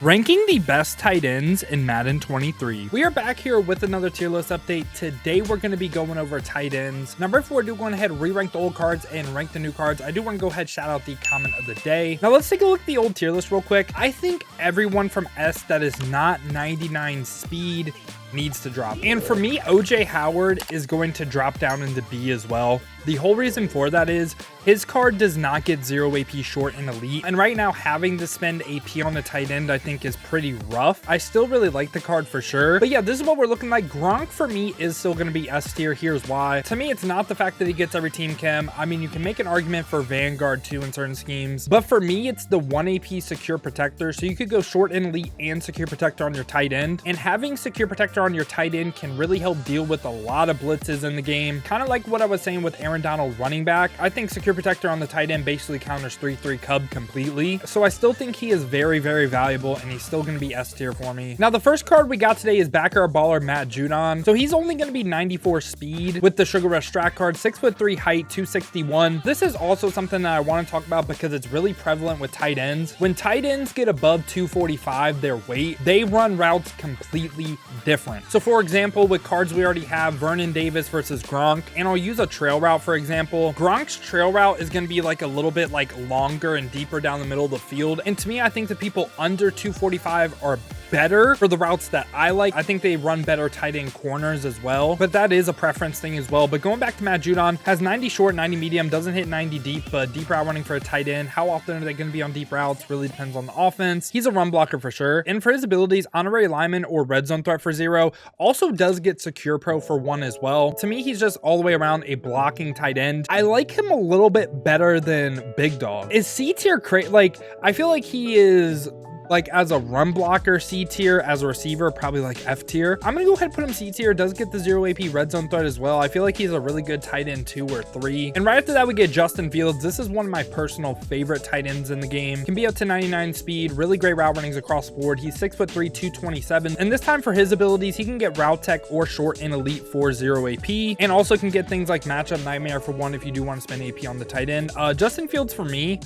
Ranking the best tight ends in Madden 23. We are back here with another tier list update. Today we're going to be going over tight ends. Now before I do go ahead and re-rank the old cards and rank the new cards, I do want to go ahead and shout out the comment of the day. Now let's take a look at the old tier list real quick. I think everyone from S that is not 99 speed needs to drop. And for me, OJ Howard is going to drop down into B as well. The whole reason for that is his card does not get 0 AP short in elite. And right now having to spend AP on a tight end I think is pretty rough. I still really like the card for sure. But yeah, this is what we're looking like. Gronk for me is still going to be S tier. Here's why. To me, it's not the fact that he gets every team chem. I mean, you can make an argument for Vanguard too in certain schemes. But for me, it's the 1 AP secure protector. So you could go short and elite and secure protector on your tight end. And having secure protector on your tight end can really help deal with a lot of blitzes in the game. Kind of like what I was saying with Aaron Donald running back. I think secure protector on the tight end basically counters 3-3 Cub completely. So I still think he is very, very valuable and he's still going to be S tier for me. Now the first card we got today is backer baller Matt Judon. So he's only going to be 94 speed with the Sugar Rush strat card, 6'3" height, 261. This is also something that I want to talk about because it's really prevalent with tight ends. When tight ends get above 245 their weight, they run routes completely different. So for example, with cards we already have, Vernon Davis versus Gronk, and I'll use a trail route for example. Gronk's trail route is going to be like a little bit like longer and deeper down the middle of the field. And to me, I think the people under 245 are better for the routes that I like. I think they run better tight end corners as well, but that is a preference thing as well. But going back to Matt Judon, has 90 short, 90 medium, doesn't hit 90 deep, but deep route running for a tight end. How often are they going to be on deep routes? Really depends on the offense. He's a run blocker for sure. And for his abilities, honorary lineman or red zone threat for 0, also does get secure pro for 1 as well. To me, he's just all the way around a blocking tight end. I like him a little bit better than Big Dog. Is C tier like, I feel like he is like as a run blocker C tier, as a receiver probably like F tier. I'm gonna go ahead and put him C tier. Does get the 0 AP red zone threat as well. I feel like he's a really good tight end 2 or 3. And right after that we get Justin Fields. This is one of my personal favorite tight ends in the game. Can be up to 99 speed, really great route runnings across the board. He's 6'3", 227, and this time for his abilities he can get route tech or short and elite for 0 AP, and also can get things like matchup nightmare for 1 if you do want to spend AP on the tight end. Justin Fields for me,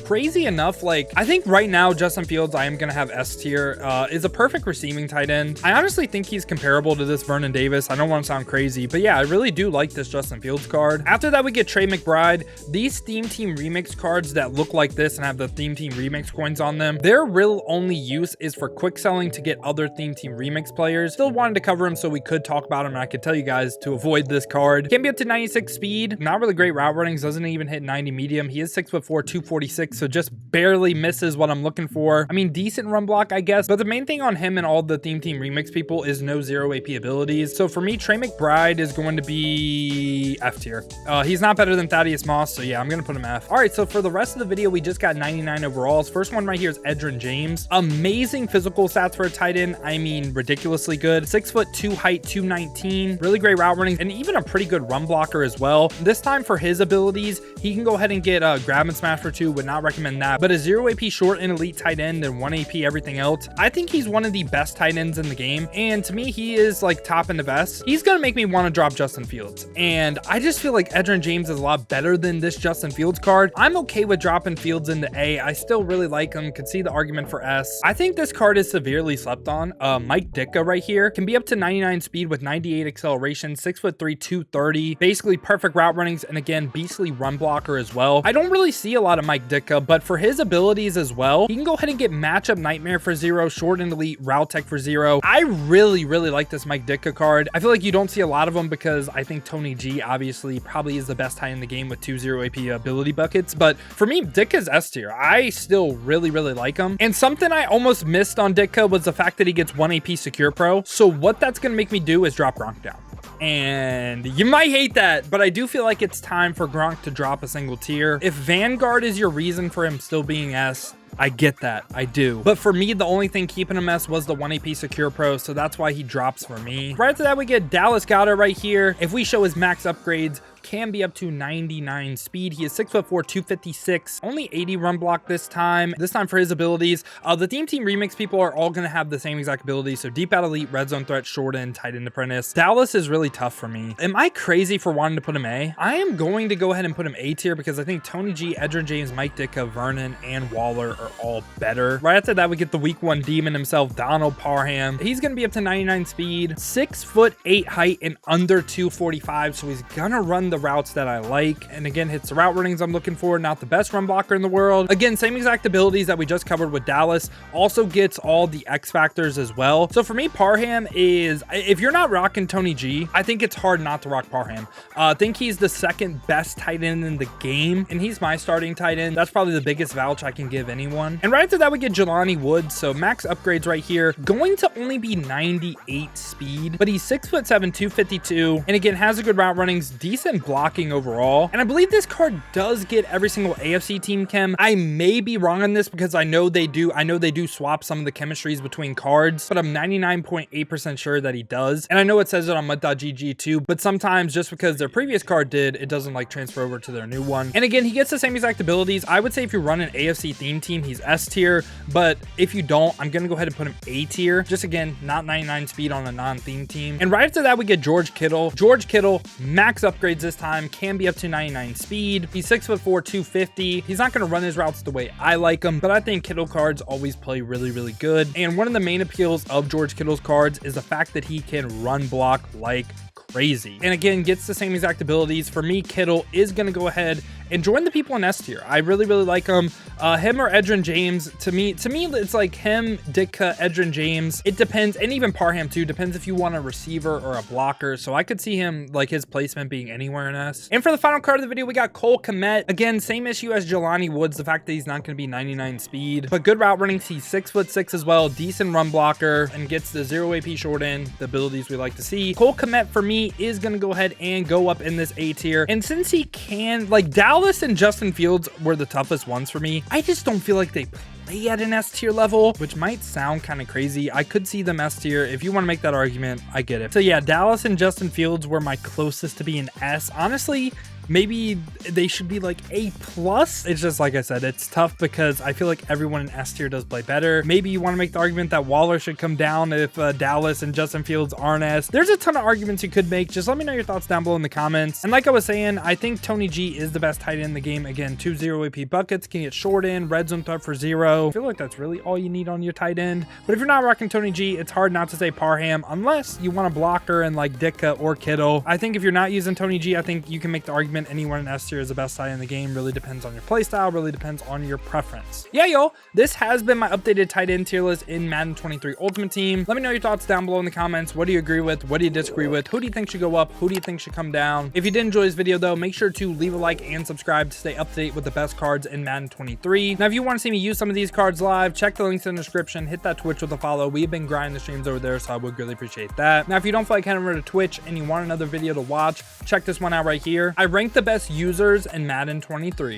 crazy enough, like I think right now Justin Fields I am gonna have S tier, is a perfect receiving tight end. I honestly think he's comparable to this Vernon Davis. I don't want to sound crazy, but yeah, I really do like this Justin Fields card. After that we get Trey McBride. These theme team remix cards that look like this and have the theme team remix coins on them, their real only use is for quick selling to get other theme team remix players. Still wanted to cover him so we could talk about him, and I could tell you guys to avoid this card. Can be up to 96 speed, not really great route runnings, doesn't even hit 90 medium. He is 6'4", 246, so just barely misses what I'm looking for. I mean, decent run block I guess, but the main thing on him and all the theme team remix people is no 0 AP abilities. So for me, Trey McBride is going to be F tier. He's not better than Thaddeus Moss, so yeah, I'm gonna put him F. All right, so for the rest of the video we just got 99 overalls. First one right here is Edgerrin James. Amazing physical stats for a tight end. I mean, ridiculously good. 6'2" height, 219, really great route running, and even a pretty good run blocker as well. This time for his abilities, he can go ahead and get grab and smash for 2, would not recommend that, but a 0 AP short and elite tight end and 1 AP everything else. I think he's one of the best tight ends in the game, and to me he is like top end of S. He's gonna make me want to drop Justin Fields, and I just feel like Edgerrin James is a lot better than this Justin Fields card. I'm okay with dropping Fields into A. I still really like him, could see the argument for S. I think this card is severely slept on. Mike Ditka right here can be up to 99 speed with 98 acceleration, 6'3", 230, basically perfect route runnings, and again beastly run blocker as well. I don't really see a lot of Mike Ditka, but for his abilities as well, he can go ahead and get matchup nightmare for 0, short and elite, route tech for 0. I really like this Mike Ditka card. I feel like you don't see a lot of them because I think Tony G obviously probably is the best tight in the game with 2 0 AP ability buckets, but for me Ditka's S tier. I still really like him, and something I almost missed on Ditka was the fact that he gets 1 AP secure pro. So what that's gonna make me do is drop Gronk down. And you might hate that, but I do feel like it's time for Gronk to drop a single tier. If Vanguard is your reason for him still being S, I get that, I do. But for me, the only thing keeping him S was the 1 AP secure pro, so that's why he drops for me. Right after that, we get Dallas Goedert right here. If we show his max upgrades, can be up to 99 speed. He is 6'4", 256, only 80 run block this time. This time for his abilities, the theme team remix people are all going to have the same exact abilities. So deep out elite, red zone threat, short end, tight end apprentice. Dallas is really tough for me. Am I crazy for wanting to put him A? I am going to go ahead and put him A tier because I think Tony G, Edgerrin James, Mike Ditka, Vernon, and Waller are all better. Right after that, we get the week 1 demon himself, Parham. He's going to be up to 99 speed, 6'8" height, and under 245. So he's going to run the routes that I like. And again, hits the route runnings I'm looking for. Not the best run blocker in the world. Again, same exact abilities that we just covered with Dallas. Also gets all the X factors as well. So for me, Parham is, if you're not rocking Tony G, I think it's hard not to rock Parham. I think he's the second best tight end in the game, and he's my starting tight end. That's probably the biggest vouch I can give anyone. And right after that, we get Jelani Wood. So max upgrades right here, going to only be 98 speed, but he's 6'7", 252, and again has a good route runnings, decent blocking overall. And I believe this card does get every single AFC team chem. I may be wrong on this because I know they do swap some of the chemistries between cards, but I'm 99.8% sure that he does. And I know it says it on mud.gg too, but sometimes just because their previous card did, it doesn't like transfer over to their new one. And again, he gets the same exact abilities. I would say if you run an AFC theme team, he's S tier, but if you don't, I'm gonna go ahead and put him A tier. Just again, not 99 speed on a non-theme team. And right after that, we get George Kittle. George Kittle, max upgrades this time, can be up to 99 speed. He's 6'4", 250. He's not gonna run his routes the way I like them, but I think Kittle cards always play really, really good. And one of the main appeals of George Kittle's cards is the fact that he can run block like crazy. And again, gets the same exact abilities. For me, Kittle is going to go ahead and join the people in S tier. I really, really like him. Him or Edgerrin James, to me, it's like him, Ditka, Edgerrin James. It depends, and even Parham too. Depends if you want a receiver or a blocker. So I could see him, like his placement being anywhere in S. And for the final card of the video, we got Kmet. Again, same issue as Jelani Woods, the fact that he's not going to be 99 speed, but good route runnings. He's 6'6" as well, decent run blocker, and gets the 0 AP short end, the abilities we like to see. Kmet for me is going to go ahead and go up in this A tier. And since he can, like Dallas and Justin Fields were the toughest ones for me, I just don't feel like they play at an S tier level, which might sound kind of crazy. I could see them S tier. If you want to make that argument, I get it. So yeah, Dallas and Justin Fields were my closest to being S. Honestly, maybe they should be like A+. It's just like I said, it's tough because I feel like everyone in S tier does play better. Maybe you want to make the argument that Waller should come down if Dallas and Justin Fields aren't S. There's a ton of arguments you could make. Just let me know your thoughts down below in the comments. And like I was saying, I think Tony G is the best tight end in the game. Again, 2 0 AP buckets, can get short end, red zone threat for 0. I feel like that's really all you need on your tight end. But if you're not rocking Tony G, it's hard not to say Parham unless you want a blocker in like Ditka or Kittle. I think if you're not using Tony G, I think you can make the argument anyone in S tier is the best tight end in the game. Really depends on your playstyle, really depends on your preference. Yeah, y'all, this has been my updated tight end tier list in Madden 23 Ultimate Team. Let me know your thoughts down below in the comments. What do you agree with? What do you disagree with? Who do you think should go up? Who do you think should come down? If you did enjoy this video though, make sure to leave a like and subscribe to stay up to date with the best cards in Madden 23. Now, if you want to see me use some of these cards live, check the links in the description, hit that Twitch with a follow. We've been grinding the streams over there, so I would really appreciate that. Now, if you don't feel like heading over to Twitch and you want another video to watch, check this one out right here. I rank the best users in Madden 23.